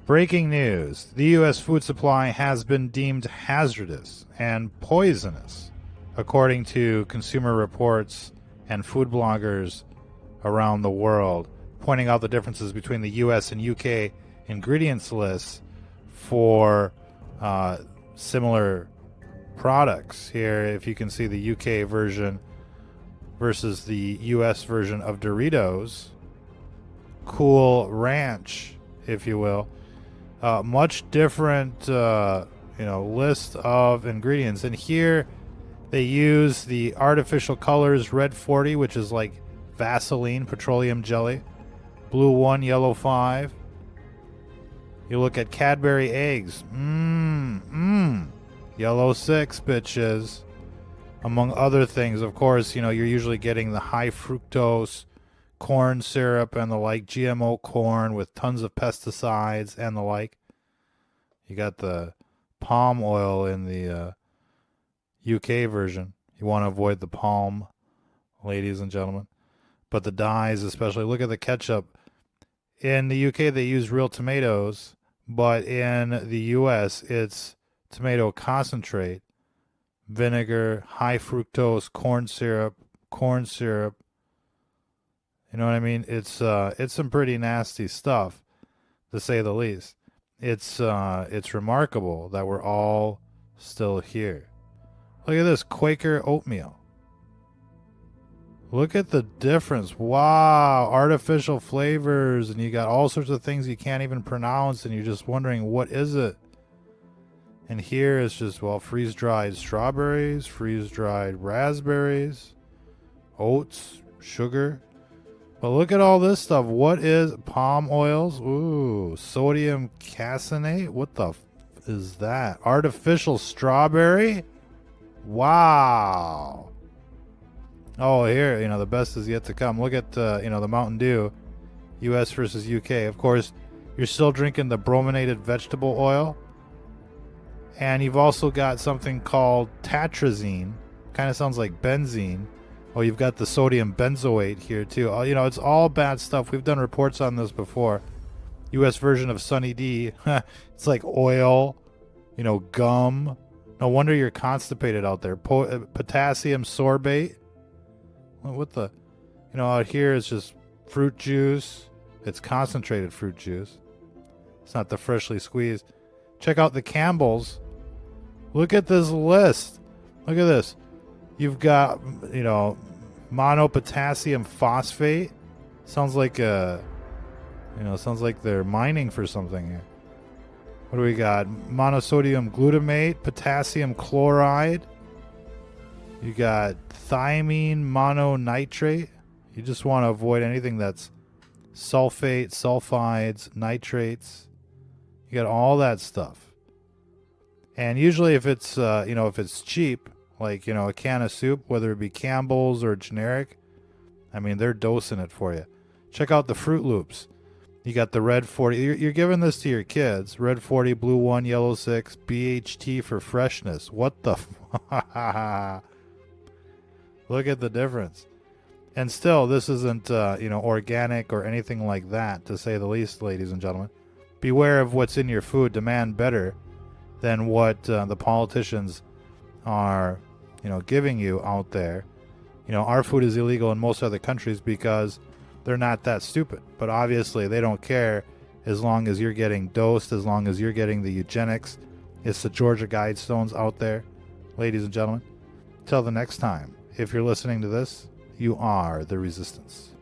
Breaking news. The U.S. food supply has been deemed hazardous and poisonous, according to Consumer Reports and food bloggers around the world, pointing out the differences between the U.S. and U.K. ingredients lists for similar products. Here, if you can see the U.K. version versus the U.S. version of Doritos, Cool Ranch, if you will. Much different, list of ingredients. And here they use the artificial colors Red 40, which is like Vaseline, petroleum jelly, Blue 1, Yellow 5. You look at Cadbury eggs. Yellow 6, bitches. Among other things, of course, you're usually getting the high fructose corn syrup and the like, GMO corn with tons of pesticides and the like. You got the palm oil in the UK version. You want to avoid the palm, ladies and gentlemen. But the dyes, especially, look at the ketchup. In the UK, they use real tomatoes, but in the US, it's tomato concentrate, vinegar, high fructose corn syrup. You know what I mean? It's some pretty nasty stuff, to say the least. It's remarkable that we're all still here. Look at this Quaker oatmeal. Look at the difference. Wow, artificial flavors, and you got all sorts of things you can't even pronounce, and you're just wondering, what is it? And here it's just, freeze-dried strawberries, freeze-dried raspberries, oats, sugar. But look at all this stuff. What is palm oils? Ooh, sodium caseinate. What the is that? Artificial strawberry? Wow. Oh, here, the best is yet to come. Look at, the Mountain Dew, U.S. versus U.K. Of course, you're still drinking the brominated vegetable oil. And you've also got something called tatrazine. Kind of sounds like benzene. Oh, you've got the sodium benzoate here, too. It's all bad stuff. We've done reports on this before. U.S. version of Sunny D. It's like oil, gum. No wonder you're constipated out there. Potassium sorbate. What the? Out here it's just fruit juice. It's concentrated fruit juice. It's not the freshly squeezed. Check out the Campbell's. Look at this list. Look at this. You've got, monopotassium phosphate. Sounds like sounds like they're mining for something here. What do we got? Monosodium glutamate, potassium chloride. You got thiamine mononitrate. You just want to avoid anything that's sulfate, sulfides, nitrates. You got all that stuff. And usually if it's, if it's cheap, like, a can of soup, whether it be Campbell's or generic, they're dosing it for you. Check out the Fruit Loops. You got the Red 40. You're giving this to your kids. Red 40, Blue 1, Yellow 6, BHT for freshness. What the? Look at the difference. And still, this isn't, organic or anything like that, to say the least, ladies and gentlemen. Beware of what's in your food. Demand better than what the politicians are, giving you out there. Our food is illegal in most other countries because they're not that stupid. But obviously, they don't care as long as you're getting dosed, as long as you're getting the eugenics. It's the Georgia Guidestones out there, ladies and gentlemen. Till the next time, if you're listening to this, you are the resistance.